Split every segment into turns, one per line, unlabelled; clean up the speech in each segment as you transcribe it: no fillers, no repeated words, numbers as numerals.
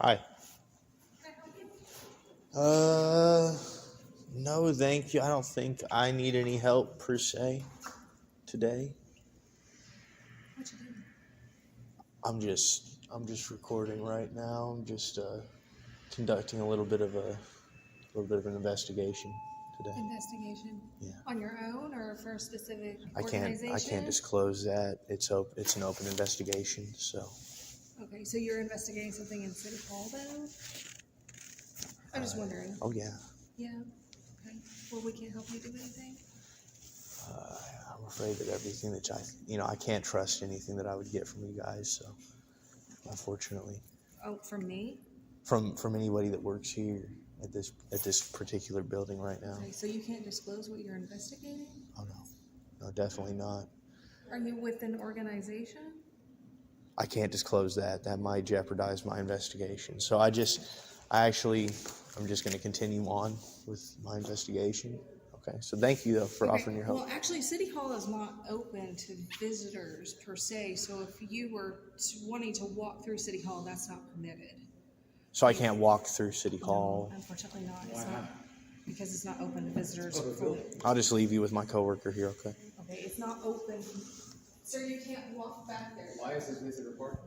Hi. No, thank you. I don't think I need any help per se today.
What you doing?
I'm just recording right now. I'm just conducting a little bit of an investigation today.
Investigation?
Yeah.
On your own or for a specific
I
organization?
can't disclose that. It's an open investigation. So.
Okay, so you're investigating something in City Hall though? I'm just wondering.
Oh yeah.
Yeah. Okay. Well, we can't help you do anything.
I'm afraid that everything that I can't trust anything that I would get from you guys. So, unfortunately.
Oh, from me?
From anybody that works here at this particular building right now.
Okay, so you can't disclose what you're investigating?
Oh no, definitely not.
Are you with an organization?
I can't disclose that. That might jeopardize my investigation. So I'm just going to continue on with my investigation. Okay. So thank you though for offering your help.
Well, actually, City Hall is not open to visitors per se. So if you were wanting to walk through City Hall, that's not permitted.
So I can't walk through City Hall?
No, unfortunately not. It's not because it's not open to visitors fully.
I'll just leave you with my coworker here, okay?
Okay, it's not open. Sir, you can't walk back there.
Why is this visitor parking?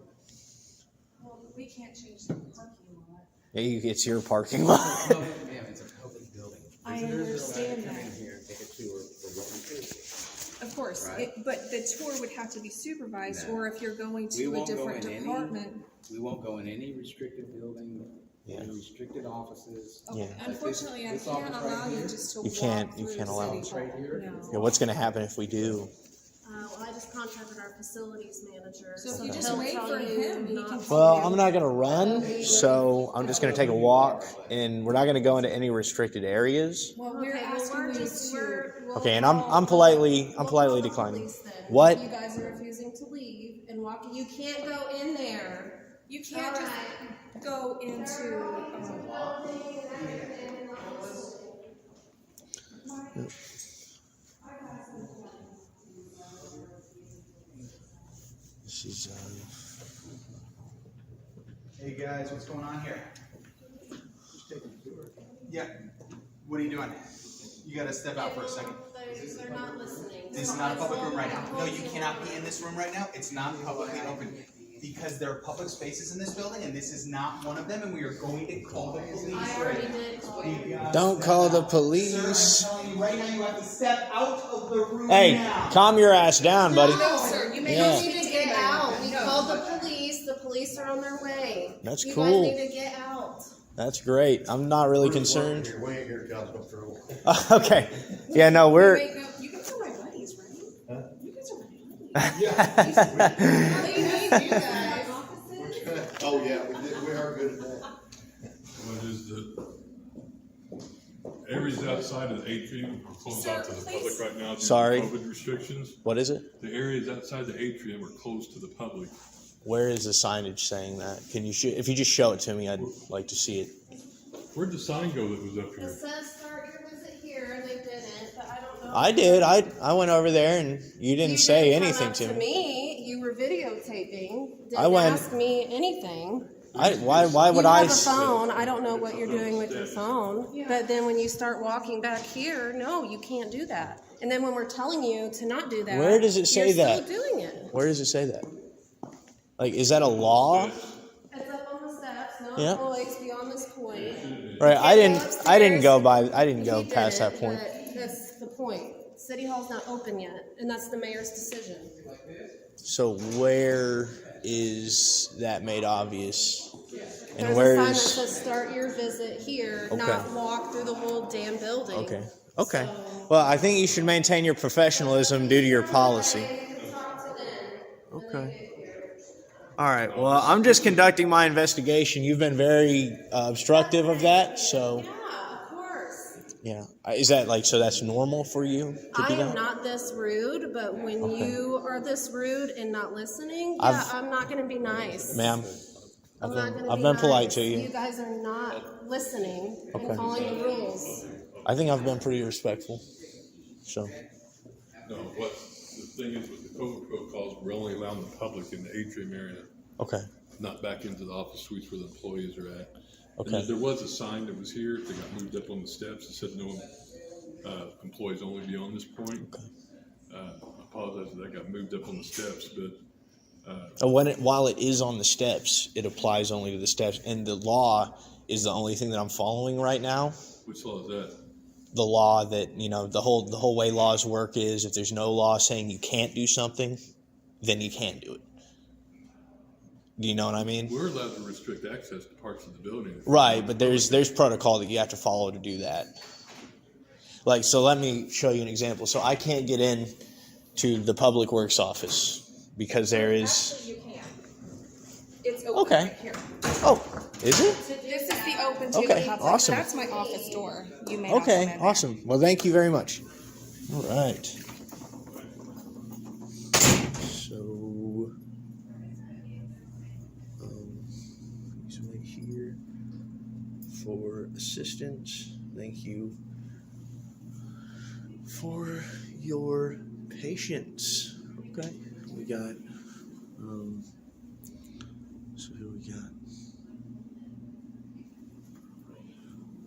Well, we can't change the parking lot.
It's your parking lot.
No, ma'am, it's a public building.
I
Visitors are allowed
understand
to come in
that.
here and take a tour for what we do.
Of course,
Right.
but the tour would have to be supervised,
No.
or if you're going
We
to a
won't go
different
in any-
department.
We won't go in any restricted building,
Yeah.
any restricted offices.
Okay,
Yeah.
unfortunately, I
This
can't
office right
allow you
here?
just to
You
walk
can't
through
allow
City
us
Hall.
right here?
No.
Yeah, what's going to happen if we do?
Well, I just contacted our facilities manager.
So if you
he'll
just wait
tell
for
you
him, he
not
can.
to-
Well, I'm not going to run, so I'm just going to take a walk, and we're not going to go into any restricted areas.
Well, we're
Okay, well,
asking
we're
you
just,
to.
we'll
Okay, and
call-
I'm politely
we'll call the
declining.
police then.
What?
You guys are refusing to leave and walk. You can't go in there.
You can't just go into.
This is
Hey guys, what's going on here? Yeah. What are you doing? You gotta step out for a second.
They're not listening.
This is not a public room right now. No, you cannot be in this room right now. It's not publicly open. Because there are public spaces in this building and this is not one of them and we are going to call the police
I
right
already
now.
did call you.
You gotta
Don't
step
call the
out.
police.
Sir, I'm telling you right now, you have to step out of the room
Hey,
now.
calm your ass down, buddy.
No, sir, you may
Yeah.
not
You
need
need
to
to get out. We
No.
called the police. The police are on their way.
That's
you
cool.
guys need to get out.
That's great. I'm not really concerned.
We ain't here to cause no trouble.
Okay. Yeah, no, we're.
Wait, no, you guys are my buddies, right? You guys are my buddies.
They need you guys.
Oh, yeah, we are good at that.
What is the areas outside of the atrium are closed out to the public right now due to
Sorry.
COVID restrictions?
What is it?
The areas outside the atrium are closed to the public.
Where is the signage saying that? Can you if you just show it to me, I'd like to see it.
Where'd the sign go that was up
It
here?
says start your visit here, and they didn't, but I don't know.
I did. I went over there and you didn't say
come
anything
up
to me.
me. You were videotaping. Didn't
I went-
ask me anything.
Why would
you
I?
have a phone. I don't know what you're doing with your phone. But then when you start walking back here, no, you can't do that. And then when we're telling you to not do that,
Where does it say
you're
that?
still doing it.
Where does it say that? Like, is that a law?
It's up on the steps, no
Yeah.
employees beyond this point.
Right. I didn't go
He
past that
didn't,
point.
but that's the point. City Hall's not open yet, and that's the mayor's decision.
So where is that made obvious? And
There's
where
a sign that
is?
says start your visit here,
Okay.
not walk through the whole damn building.
Okay. Okay. Well, I think you should maintain your professionalism due to your policy.
Talk to them when they
Okay.
get here.
All right. Well, I'm just conducting my investigation. You've been very obstructive of that. So,
Yeah, of course.
yeah. Is that so that's normal for you to
I
do
am
that?
not this rude, but when
Okay.
you are this rude and not listening, yeah,
I've-
I'm not going to be nice.
Ma'am,
I'm not gonna
I've
be
been polite
nice.
to
You
you.
guys are not listening
Okay.
and following the rules.
I think I've been pretty respectful. So,
No, what the thing is with the COVID protocols, we're only allowing the public in the atrium area.
okay.
not back into the office suites where the employees are at. And
Okay.
there was a sign that was here, that got moved up on the steps, that said no, employees only beyond this point. I apologize that got moved up on the steps, but
While it is on the steps, it applies only to the steps, and the law is the only thing that I'm following right now.
which law is that?
The law that, the whole way laws work is if there's no law saying you can't do something, then you can do it. Do you know what I mean?
We're allowed to restrict access to parts of the building.
Right, but there's protocol that you have to follow to do that. Like, so let me show you an example. So I can't get in to the Public Works office because there is.
Actually, you can. It's open
Okay.
right here.
Oh, is it?
This is the open to
Okay,
the public.
awesome.
That's my office door. You may not come
Okay,
in there.
awesome. Well, thank you very much. All right. So, please wait here for assistance. Thank you for your patience. Okay, we got. So who we got?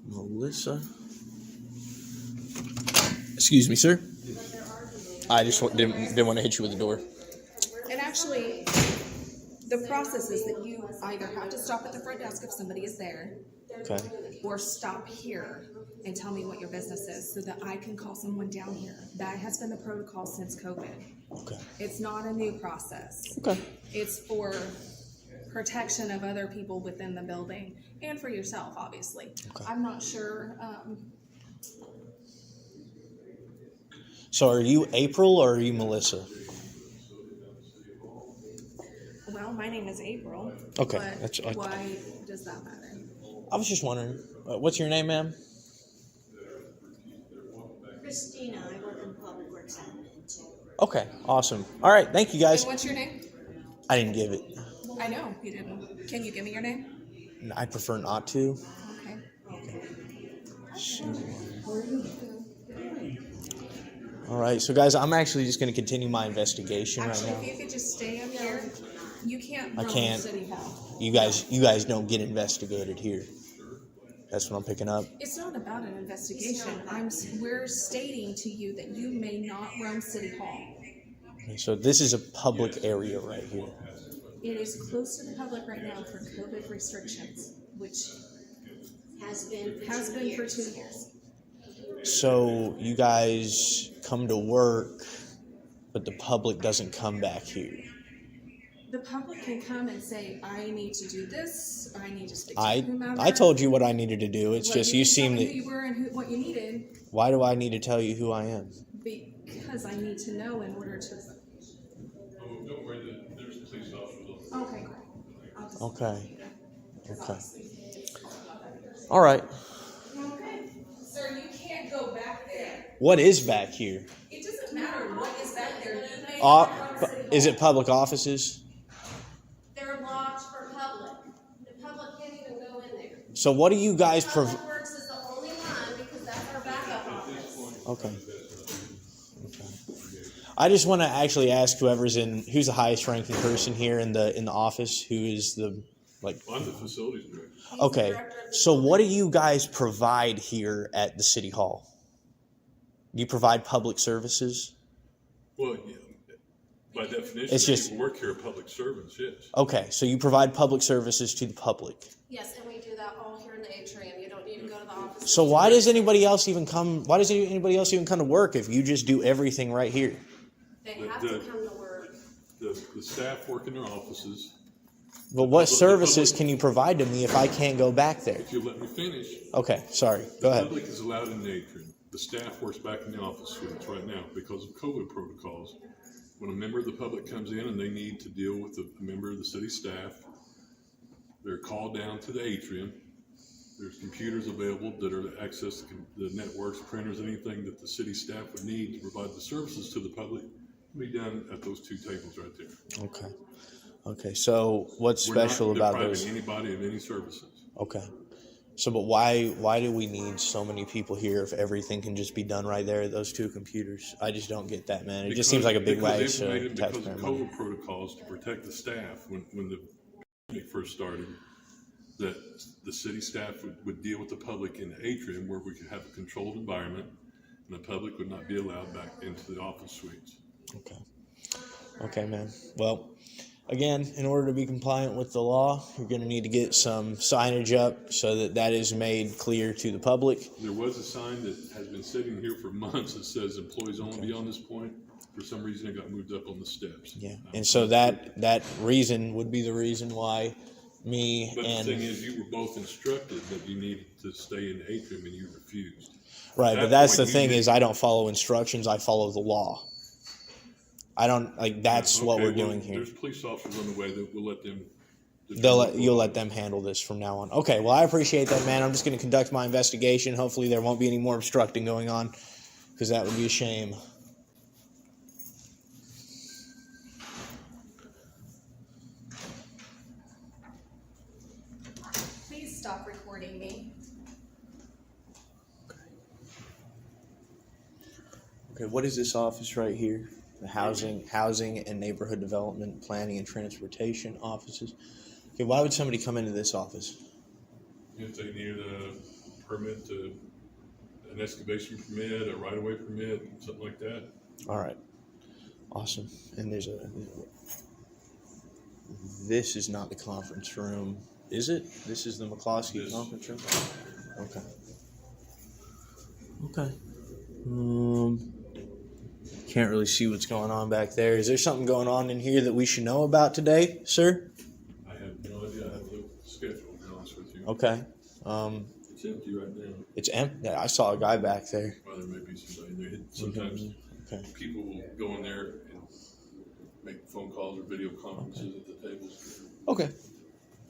Melissa. Excuse me, sir. I just didn't want to hit you with the door.
And actually, the process is that you either have to stop at the front desk if somebody is there,
Okay.
or stop here and tell me what your business is so that I can call someone down here. That has been the protocol since COVID.
Okay.
It's not a new process.
Okay.
It's for protection of other people within the building and for yourself, obviously.
Okay.
I'm not sure.
So are you April or are you Melissa?
Well, my name is April.
Okay,
But
that's-
why does that matter?
I was just wondering. What's your name, ma'am?
Christina, I work in public works admin too.
Okay. Awesome. All right. Thank you, guys.
And what's your name?
I didn't give it.
I know you didn't. Can you give me your name?
I prefer not to.
Okay.
All right. So, guys, I'm actually just going to continue my investigation
Actually,
right
if you could just stay up here, you can't
I
roam
can't.
City Hall.
now. You guys don't get investigated here. That's what I'm picking up.
It's not about an investigation. We're stating to you that you may not roam City Hall.
Okay, so this is a public area right here.
It is closed to the public right now for COVID restrictions, which
Has been for
has
2
been for
years.
2 years.
So you guys come to work, but the public doesn't come back here.
The public can come and say, I need to do this, I need to speak to
I
whomever.
told you what I needed to do. It's
Well,
just you
didn't
seem
tell me
that.
who you were and what you needed,
Why do I need to tell you who I am?
because I need to know in order to.
Oh, don't worry, there's police officers.
Okay, great. I'll just-
Okay. Okay. All right.
Okay. Sir, you can't go back there.
What is back here?
It doesn't matter what is back there. You may not run City
Is
Hall.
it public offices?
They're locked for public. The public can't even go in there.
So what do you guys
Public Works is the only one because that's our backup office.
Okay. I just want to actually ask who's the highest ranking person here in the office, who is the
I'm the facilities director.
okay. So what do you guys provide here at the city hall? Do you provide public services?
Well, yeah, by definition,
It's just-
people work here are public servants, yes.
Okay, so you provide public services to the public.
Yes, and we do that all here in the atrium. You don't need to go to the office.
So why does anybody else even come? Why does anybody else even come to work if you just do everything right here?
They have to come to work.
The staff work in their offices.
But what
The
services
public-
can you provide to me if I can't go back there?
If you let me finish,
Okay, sorry. Go
the
ahead.
public is allowed in the atrium. The staff works back in the office suites right now because of COVID protocols. When a member of the public comes in and they need to deal with a member of the city staff, they're called down to the atrium. There's computers available that are to access the networks, printers, anything that the city staff would need to provide the services to the public can be done at those two tables right there.
Okay. Okay. So what's
We're not
special about
depriving
those?
anybody of any services.
Okay. So, but why do we need so many people here if everything can just be done right there at those two computers? I just don't get that, man. It just seems like a big
Because
waste of
implemented because
taxpayer
of
money.
COVID protocols to protect the staff when the when it first started, that the city staff would deal with the public in the atrium where we could have a controlled environment and the public would not be allowed back into the office suites.
Okay. Okay, man. Well, again, in order to be compliant with the law, you're going to need to get some signage up so that that is made clear to the public.
There was a sign that has been sitting here for months that says employees only beyond this point. For some reason, it got moved up on the steps.
Yeah. And so that reason would be the reason why me
But
and...
the thing is, you were both instructed that you needed to stay in the atrium and you refused.
Right,
At
but
that
that's the
point, you
thing
did-
is I don't follow instructions, I follow the law. I don't, like, that's what
Okay,
we're
well,
doing here.
There's police officers on the way that will let them.
You'll let them handle this from now on. Okay, well, I appreciate that, man. I'm just going to conduct my investigation. Hopefully there won't be any more obstructing going on, because that would be a shame.
Please stop recording me.
Okay, what is this office right here? The housing and neighborhood development, planning and transportation offices. Okay, why would somebody come into this office?
If they needed a permit to, an excavation permit, a right-of-way permit, something like that.
All right, awesome. And this is not the conference room, is it? This is the McCloskey
This-
conference room? Okay. Can't really see what's going on back there. Is there something going on in here that we should know about today, sir?
I have no idea. I have a look at the schedule, to be honest with you.
Okay.
It's empty right now.
It's empty. I saw a guy back there.
Well, there may be somebody in there. Sometimes
Okay.
people will go in there and make phone calls or video conferences at the tables.
Okay.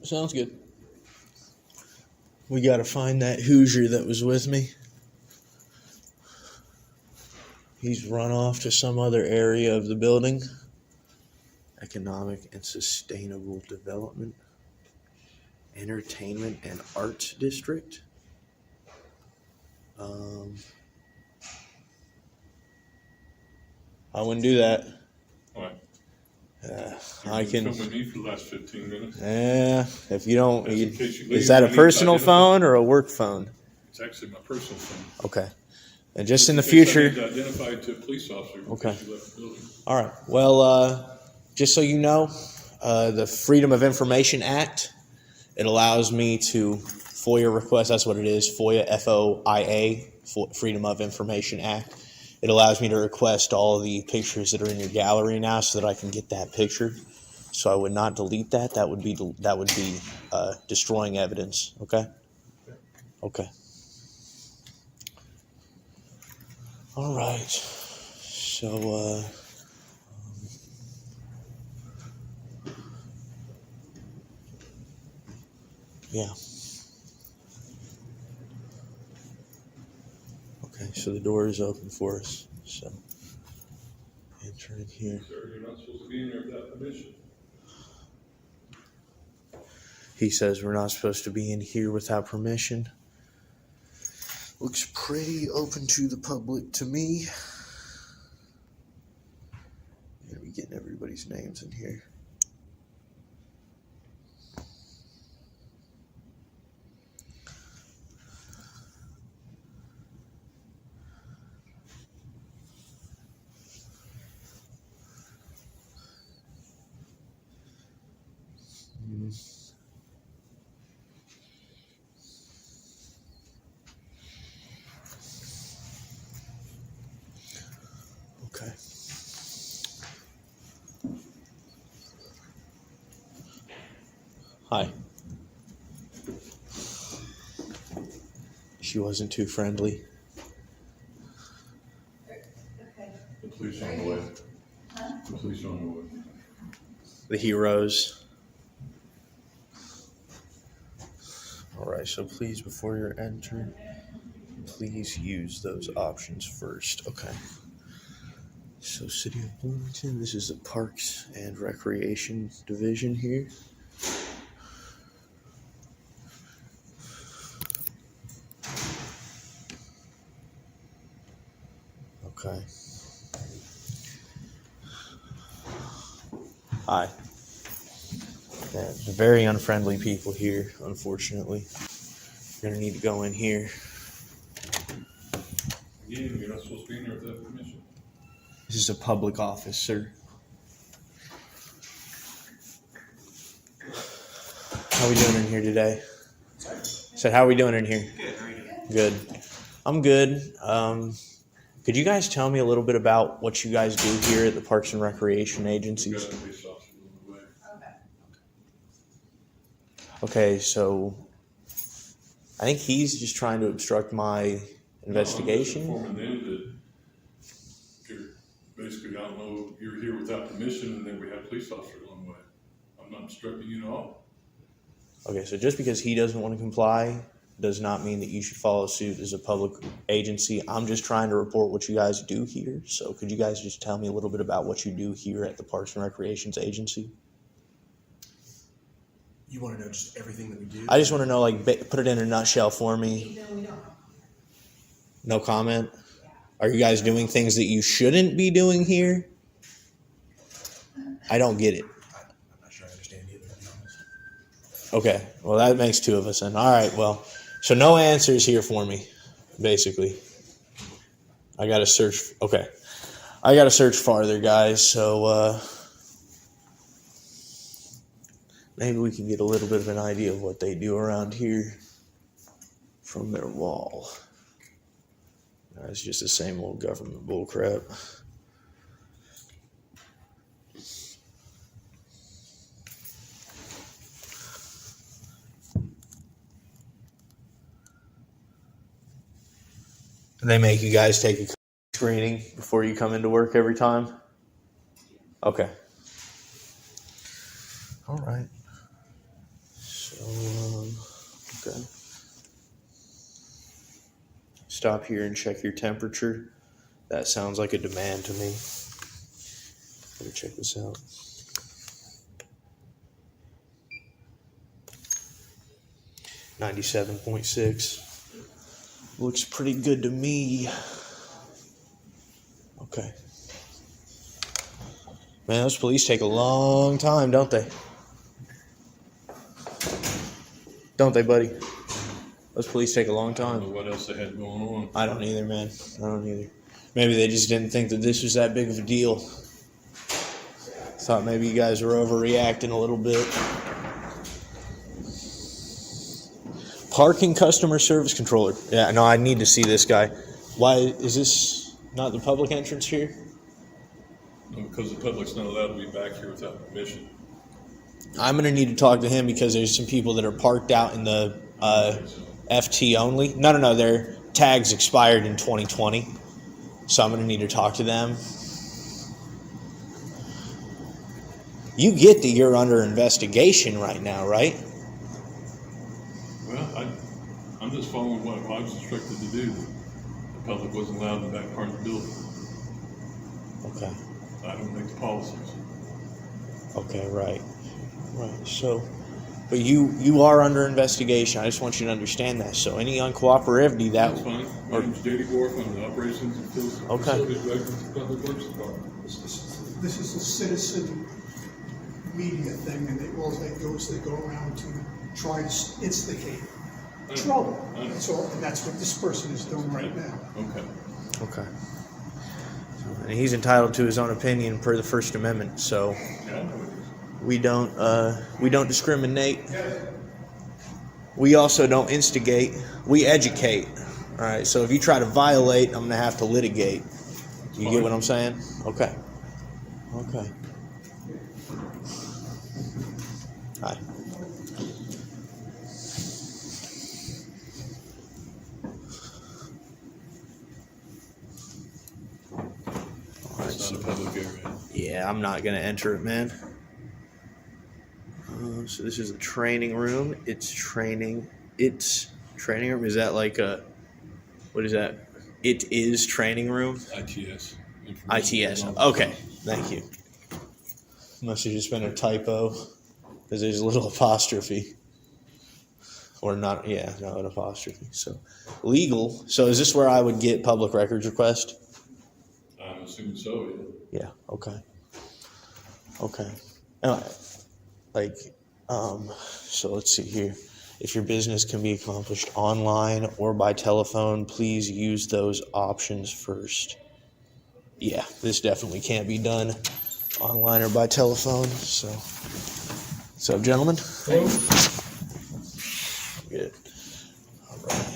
Sounds good. We got to find that Hoosier that was with me. He's run off to some other area of the building. Economic and Sustainable Development. Entertainment and Arts District. I wouldn't do that.
All right.
I
You've
can.
been filming me for the last 15 minutes.
If you don't,
Just in case you leave,
is that
I
a
need to
personal
identify-
phone or a work phone?
It's actually my personal phone.
Okay. And just in the
case I need
future.
to identify it to a police officer. in
Okay.
case you left the building.
All right. Well, just so you know, the Freedom of Information Act, it allows me to FOIA request. That's what it is. FOIA, FOIA, Freedom of Information Act. It allows me to request all of the pictures that are in your gallery now, so that I can get that picture. So I would not delete that. That would be destroying evidence. Okay. Okay. All right. So. Yeah. Okay, so the door is open for us. So, entering here.
Sir, you're not supposed to be in there without permission.
He says we're not supposed to be in here without permission. Looks pretty open to the public to me. Gonna be getting everybody's names in here. Okay. Hi. She wasn't too friendly.
The police are on the way. The police are on the way.
The heroes. All right, so please, before you're entering, please use those options first. Okay. So, City of Bloomington, this is the Parks and Recreation Division here. Okay. Hi. Yeah, there's very unfriendly people here, unfortunately. You're gonna need to go in here.
Again, you're not supposed to be in there without permission.
This is a public office, sir. How we doing in here today? Said, how are we doing in here?
Good, how are you doing?
Good. I'm good. Could you guys tell me a little bit about what you guys do here at the Parks and Recreation
We've
agencies?
got a police officer on the way.
Okay, so I think he's just trying to obstruct my investigation.
No, I'm just informing them that you're basically, I don't know, you're here without permission, and then we have police officers on the way. I'm not obstructing you at all.
Okay, so just because he doesn't want to comply does not mean that you should follow suit as a public agency. I'm just trying to report what you guys do here. So could you guys just tell me a little bit about what you do here at the Parks and Recreations Agency?
You want to know just everything that we do?
I just want to know, like, put it in a nutshell for me. No comment? Are you guys doing things that you shouldn't be doing here? I don't get it.
I'm not sure I understand either, to be honest.
Okay, well, that makes two of us then. All right, well, so no answers here for me, basically. I got to search. Okay. I got to search farther, guys, so maybe we can get a little bit of an idea of what they do around here from their wall. No, it's just the same old government bullcrap. They make you guys take a screening before you come into work every time? Okay. All right. So, okay. Stop here and check your temperature. That sounds like a demand to me. Better check this out. .6. Looks pretty good to me. Okay. Man, those police take a long time, don't they? Don't they, buddy? Those police take a long
I don't
time.
know what else they had going on.
I don't either, man. I don't either. Maybe they just didn't think that this was that big of a deal. Thought maybe you guys were overreacting a little bit. Parking customer service controller. Yeah, no, I need to see this guy. Why is this not the public entrance here?
No, because the public's not allowed to be back here without permission.
I'm going to need to talk to him because there's some people that are parked out in the FT only. No, their tags expired in 2020. So I'm going to need to talk to them. You get that you're under investigation right now, right?
Well, I'm just following what I was instructed to do. The public wasn't allowed in the back part of the building.
Okay.
I don't make the policies.
Okay, right. So, but you are under investigation. I just want you to understand that. So any uncooperativity that...
That's fine. My name's J.D. Wharf. I'm the Operations and Facilities Director of the Public Works Department.
This is a citizen media thing, and all they go around to try to instigate trouble. That's all, and that's what this person is doing right now.
Okay.
Okay. And he's entitled to his own opinion per the First Amendment. So
Yeah, I know it
we don't discriminate. We also don't instigate. We educate. All right. So if you try to violate, I'm gonna have to litigate. You get what I'm saying? Okay. Okay. Hi.
It's not a public area.
Yeah, I'm not gonna enter it, man. So this is a training room. It's training room. Is that like a, what is that? It is training room?
ITS.
ITS. Okay, thank you. Must have just been a typo because there's a little apostrophe. Or not, yeah, no, an apostrophe. So legal. So is this where I would get public records request?
I'm assuming so, yeah.
Yeah, okay. Okay. And like, So let's see here. If your business can be accomplished online or by telephone, please use those options first. Yeah, this definitely can't be done online or by telephone. So, what's up, gentlemen? Good. All right.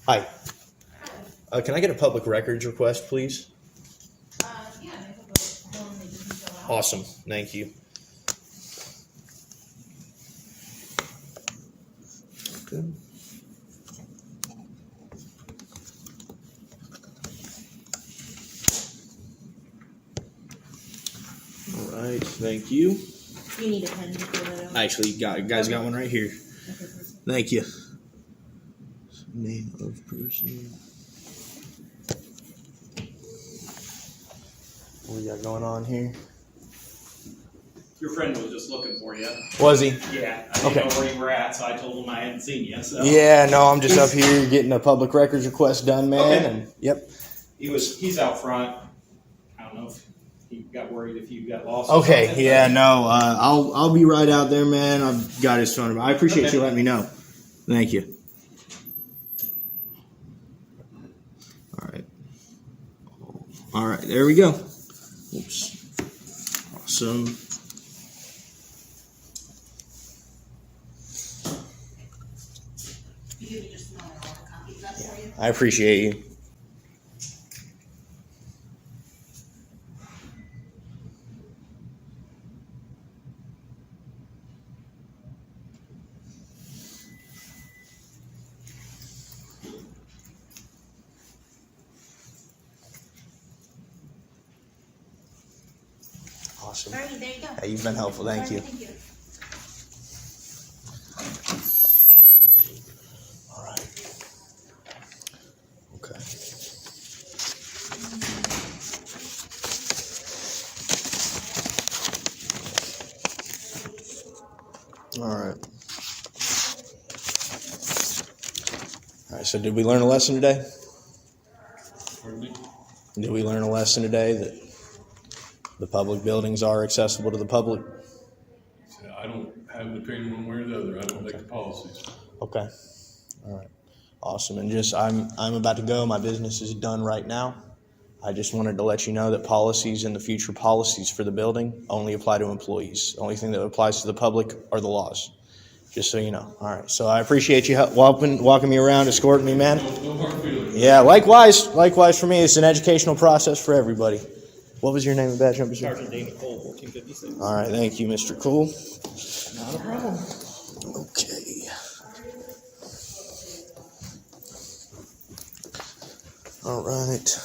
Hi. Can I get a public records request, please?
Yeah, they have a form that you can fill out.
Awesome. Thank you. Good. All right. Thank you.
You need a pen to fill it out.
Actually, you guys got one right here. Thank you. Name of person. What we got going on here?
Your friend was just looking for you.
Was he?
Yeah, I didn't
Okay.
know where you were at, so I told him I hadn't seen you. So
Yeah, no, I'm just up here getting a public records request done, man.
Okay.
And yep.
he's out front. I don't know if he got worried if you got lost. or
Okay,
something,
yeah, no, I'll be right out there, man. I've got his phone number. I appreciate
Okay.
you letting me know. Thank you. All right, there we go. Oops. Awesome.
You can just mail all the copies up for you.
I appreciate you. Awesome.
All right, there you go.
Hey, you've been helpful. Thank you.
Thank you.
All right. Okay. All right. All right. So, did we learn a lesson today?
Pardon me?
Did we learn a lesson today that the public buildings are accessible to the public?
I don't have an opinion one way or the other. I don't make the policies.
Okay. All right. Awesome. And just I'm about to go. My business is done right now. I just wanted to let you know that policies and the future policies for the building only apply to employees. The only thing that applies to the public are the laws. Just so you know. All right. So I appreciate you walking me around, escorting me, man.
No hard feelings.
Yeah. Likewise for me. It's an educational process for everybody. What was your name and badge number, sir?
Sergeant Dana Cole, 1456.
All right. Thank you, Mr. Cool.
Not a problem.
Okay. All right.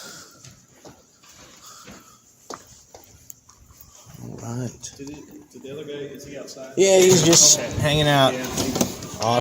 All right.
Did the other guy, is he outside?
Yeah, he's just hanging out.
Yeah.